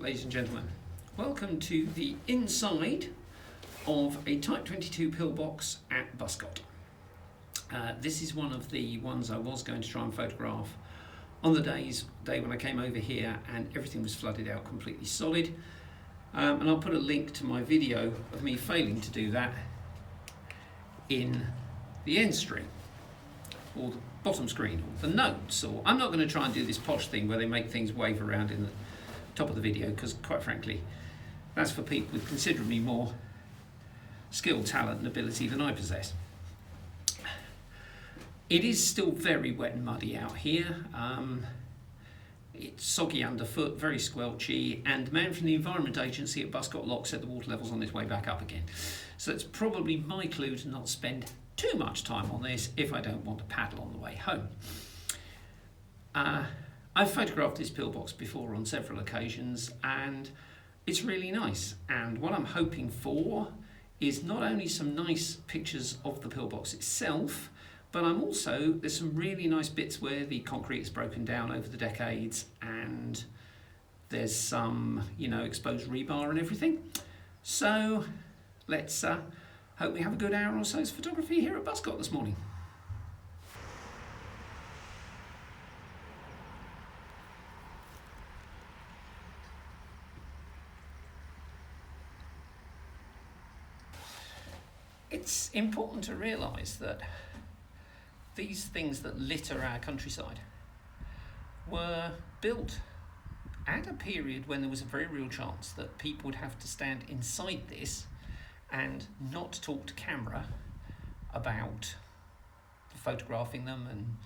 ladies and gentlemen. Welcome to the inside of a Type 22 pillbox at Buscot. This is one of the ones I was going to try and photograph on the day when I came over here, and everything was flooded out completely solid. And I'll put a link to my video of me failing to do that in the end screen, or the bottom screen, or the notes. Or I'm not going to try and do this posh thing where they make things wave around in the top of the video, because quite frankly that's for people with considerably more skill, talent and ability than I possess. It is still very wet and muddy out here. It's soggy underfoot, very squelchy, and the man from the Environment Agency at Buscot Lock said the water level's on its way back up again. So it's probably my clue to not spend too much time on this if I don't want to paddle on the way home. I've photographed this pillbox before on several occasions, and it's really nice. And what I'm hoping for is not only some nice pictures of the pillbox itself, but there's some really nice bits where the concrete is broken down over the decades, and there's some, exposed rebar and everything. So let's hope we have a good hour or so's photography here at Buscot this morning. It's important to realise that these things that litter our countryside were built at a period when there was a very real chance that people would have to stand inside this and not talk to camera about photographing them and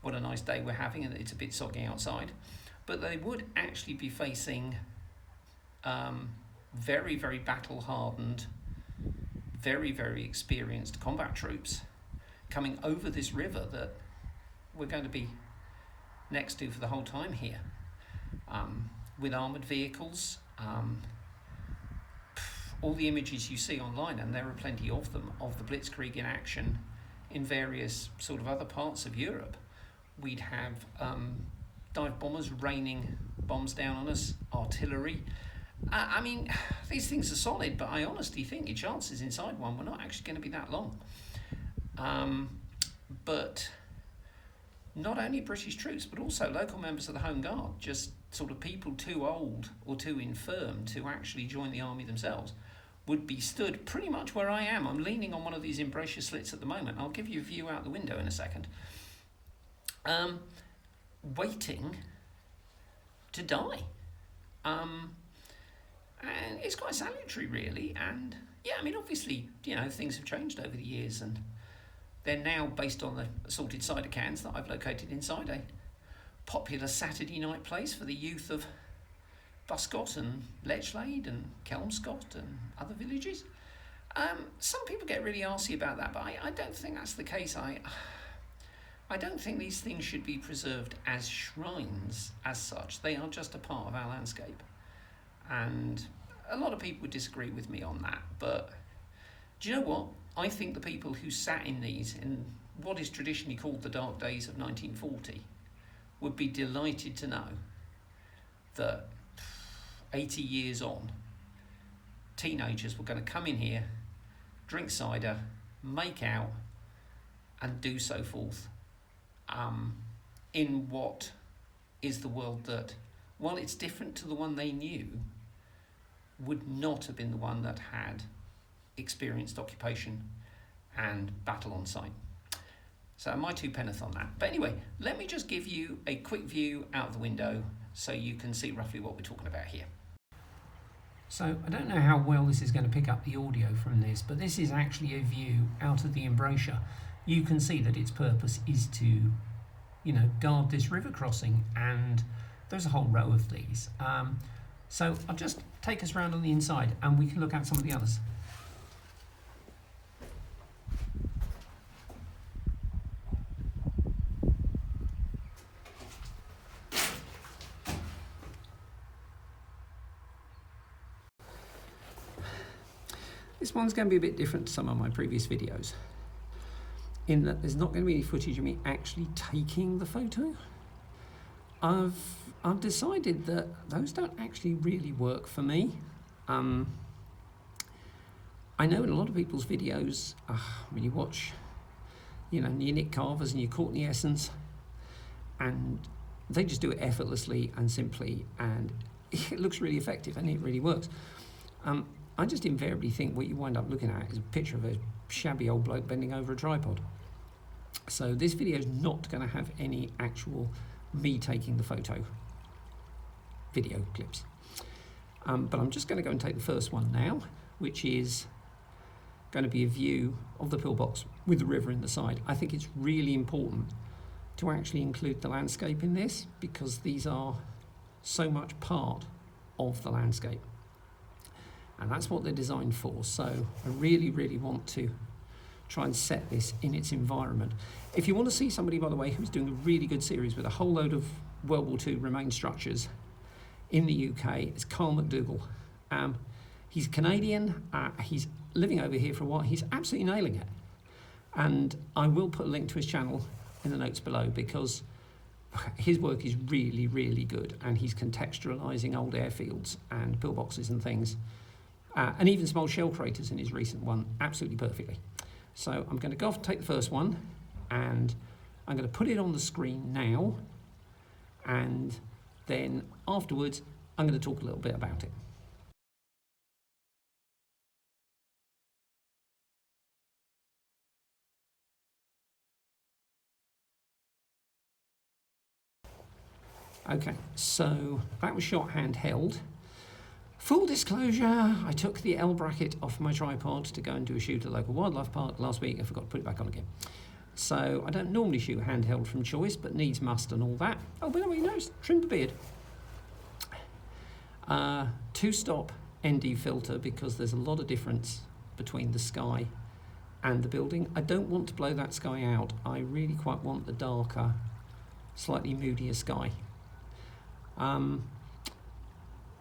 what a nice day we're having and it's a bit soggy outside, but they would actually be facing very, very battle-hardened, very, very experienced combat troops coming over this river that we're going to be next to for the whole time here, with armoured vehicles. All the images you see online, and there are plenty of them, of the Blitzkrieg in action in various sort of other parts of Europe. We'd have dive bombers raining bombs down on us, artillery. These things are solid, but I honestly think your chances inside one were not actually going to be that long. But not only British troops, but also local members of the Home Guard, just sort of people too old or too infirm to actually join the army themselves, would be stood pretty much where I am. I'm leaning on one of these embrasure slits at the moment. I'll give you a view out the window in a second. Waiting to die. And it's quite salutary, really. And obviously, things have changed over the years, and they're now based on the assorted cider cans that I've located inside a popular Saturday night place for the youth of Buscot and Lechlade and Kelmscott and other villages. Some people get really arsy about that, but I don't think that's the case. I don't think these things should be preserved as shrines as such. They are just a part of our landscape. And a lot of people would disagree with me on that, but do you know what? I think the people who sat in these in what is traditionally called the dark days of 1940 would be delighted to know that 80 years on, teenagers were going to come in here, drink cider, make out, and do so forth, in what is the world that, while it's different to the one they knew, would not have been the one that had experienced occupation and battle on site. So my two penneth on that. But anyway, let me just give you a quick view out of the window so you can see roughly what we're talking about here. So I don't know how well this is going to pick up the audio from this, but this is actually a view out of the embrasure. You can see that its purpose is to, guard this river crossing, and there's a whole row of these. So I'll just take us around on the inside and we can look at some of the others. This one's going to be a bit different to some of my previous videos, in that there's not going to be any footage of me actually taking the photo. I've I've decided that those don't actually really work for me. I know in a lot of people's videos, when you watch, your Nick Carvers and your Courtney Essence, and they just do it effortlessly and simply, and it looks really effective and it really works. I just invariably think what you wind up looking at is a picture of a shabby old bloke bending over a tripod. So this video is not going to have any actual me taking the photo video clips. But I'm just going to go and take the first one now, which is going to be a view of the pillbox with the river in the side. I think it's really important to actually include the landscape in this, because these are so much part of the landscape. And that's what they're designed for. So I really, really want to try and set this in its environment. If you want to see somebody, by the way, who's doing a really good series with a whole load of World War II remain structures in the UK, it's Carl McDougall. He's Canadian, he's living over here for a while, he's absolutely nailing it. And I will put a link to his channel in the notes below, because his work is really, really good, and he's contextualising old airfields and pillboxes and things, and even small shell craters in his recent one, absolutely perfectly. So I'm going to go off and take the first one, and I'm going to put it on the screen now, and then afterwards I'm going to talk a little bit about it. Okay, so that was shot handheld. Full disclosure, I took the L bracket off my tripod to go and do a shoot at a local wildlife park last week. I forgot to put it back on again. So I don't normally shoot handheld from choice, but needs must and all that. Oh, by the way, no, trimmed the beard. 2-stop ND filter, because there's a lot of difference between the sky and the building. I don't want to blow that sky out. I really quite want the darker, slightly moodier sky.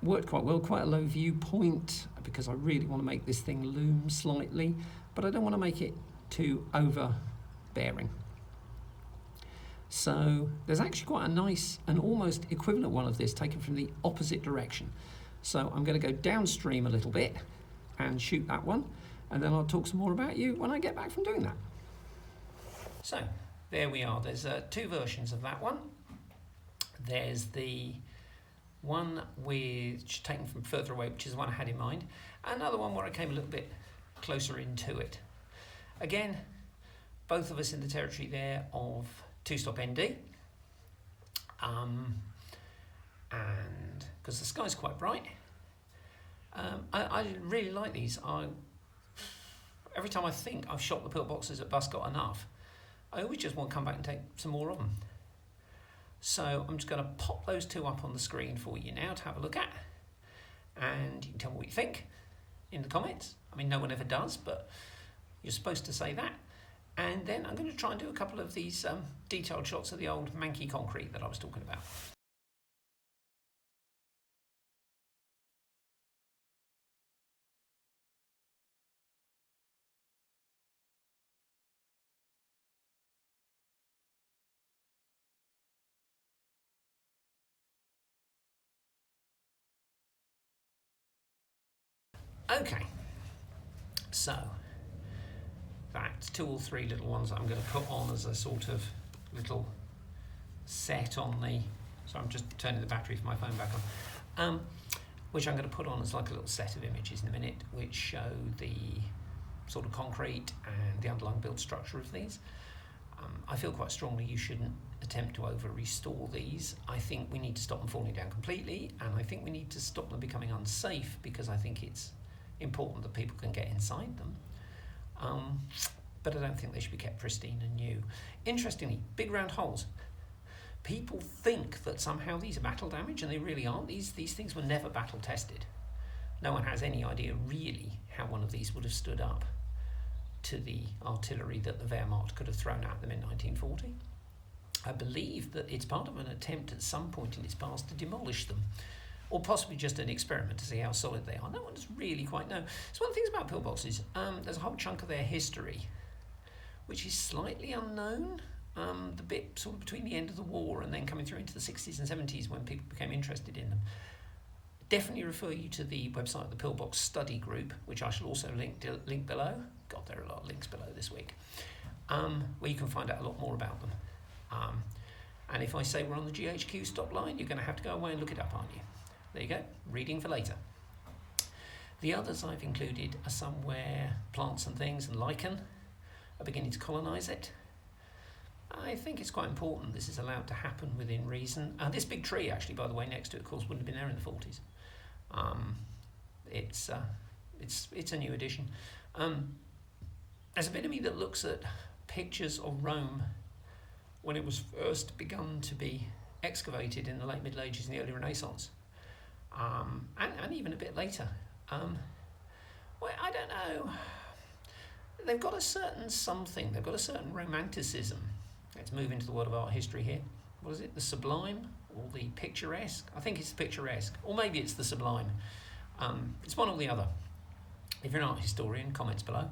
Worked quite well, quite a low viewpoint, because I really want to make this thing loom slightly, but I don't want to make it too overbearing. So there's actually quite a nice and almost equivalent one of this taken from the opposite direction. So I'm going to go downstream a little bit and shoot that one, and then I'll talk some more about you when I get back from doing that. So there we are. There's two versions of that one. There's the one which taken from further away, which is the one I had in mind, and another one where I came a little bit closer into it. Again, both of us in the territory there of 2-stop ND, and because the sky's quite bright, I really like these. Every time I think I've shot the pillboxes at Buscot enough, I always just want to come back and take some more of them. So I'm just going to pop those two up on the screen for you now to have a look at, and you can tell me what you think in the comments. I mean, no one ever does, but you're supposed to say that. And then I'm going to try and do a couple of these detailed shots of the old manky concrete that I was talking about. Okay, so that's 2 or 3 little ones that I'm going to put on as a sort of little set on the, so I'm just turning the battery for my phone back on, which I'm going to put on as like a little set of images in a minute, which show the sort of concrete and the underlying build structure of these. I feel quite strongly you shouldn't attempt to over-restore these. I think we need to stop them falling down completely, and I think we need to stop them becoming unsafe, because I think it's important that people can get inside them. But I don't think they should be kept pristine and new. Interestingly, big round holes. People think that somehow these are battle damage, and they really aren't. These things were never battle tested. No one has any idea really how one of these would have stood up to the artillery that the Wehrmacht could have thrown at them in 1940. I believe that it's part of an attempt at some point in its past to demolish them, or possibly just an experiment to see how solid they are. No one does really quite know. So one of the things about pillboxes, there's a whole chunk of their history which is slightly unknown. the bit sort of between the end of the war and then coming through into the 60s and 70s when people became interested in them. Definitely refer you to the website, the PillBox Study Group, which I shall also link below. God, there are a lot of links below this week, where you can find out a lot more about them. And if I say we're on the GHQ stop line, you're going to have to go away and look it up, aren't you? There you go, reading for later. The others I've included are somewhere plants and things and lichen are beginning to colonise it. I think it's quite important this is allowed to happen within reason. This big tree, actually, by the way, next to it, of course, wouldn't have been there in the 40s. It's a new addition. There's a bit of me that looks at pictures of Rome when it was first begun to be excavated in the late Middle Ages and the early Renaissance, and even a bit later. Well, I don't know. They've got a certain something. They've got a certain romanticism. Let's move into the world of art history here. What is it? The sublime or the picturesque? I think it's the picturesque, or maybe it's the sublime. It's one or the other. If you're an art historian, comments below.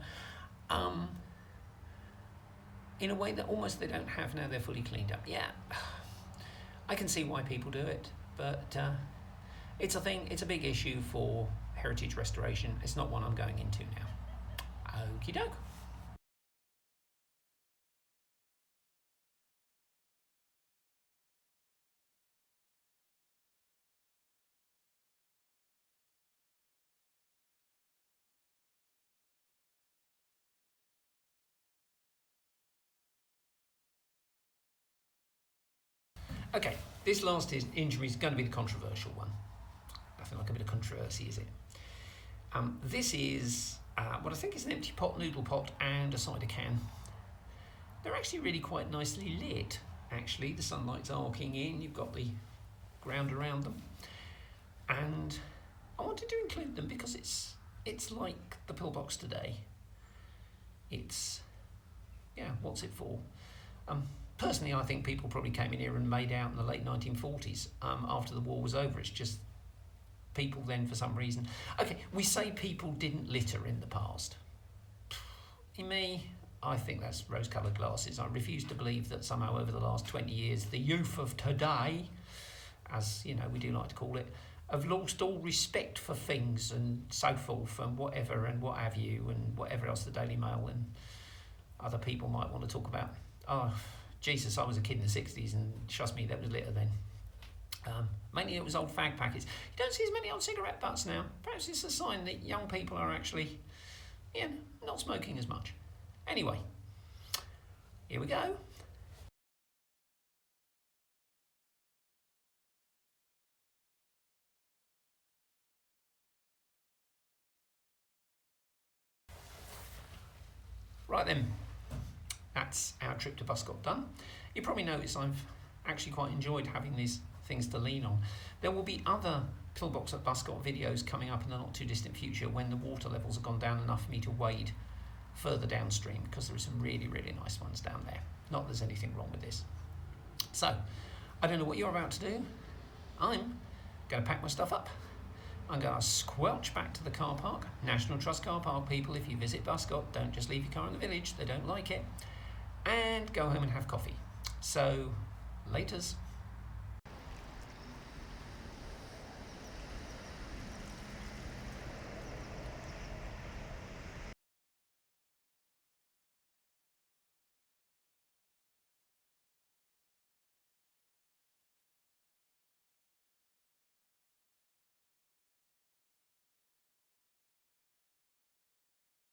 In a way that almost they don't have now they're fully cleaned up. Yeah, I can see why people do it, but it's a thing. It's a big issue for heritage restoration. It's not one I'm going into now. Okie doke. Okay, this last injury is going to be the controversial one. Nothing like a bit of controversy, is it? This is what I think is an empty pot, noodle pot, and a cider can. They're actually really quite nicely lit, actually. The sunlight's arcing in, you've got the ground around them. And I wanted to include them because it's like the pillbox today. It's, yeah, what's it for? Personally, I think people probably came in here and made out in the late 1940s after the war was over. It's just people then, for some reason... Okay, we say people didn't litter in the past. In me, I think that's rose-coloured glasses. I refuse to believe that somehow over the last 20 years, the youth of today, as you know, we do like to call it, have lost all respect for things and so forth and whatever and what have you and whatever else the Daily Mail and other people might want to talk about. Oh, Jesus, I was a kid in the 60s and trust me, that was litter then. Mainly it was old fag packets. You don't see as many old cigarette butts now. Perhaps it's a sign that young people are actually, not smoking as much. Anyway, here we go. Right then, that's our trip to Buscot done. You probably noticed I've actually quite enjoyed having these things to lean on. There will be other Pillbox at Buscot videos coming up in the not too distant future when the water levels have gone down enough for me to wade further downstream, because there are some really, really nice ones down there. Not that there's anything wrong with this. So, I don't know what you're about to do. I'm going to pack my stuff up. I'm going to squelch back to the car park. National Trust car park, people, if you visit Buscot, don't just leave your car in the village. They don't like it. And go home and have coffee. So, laters.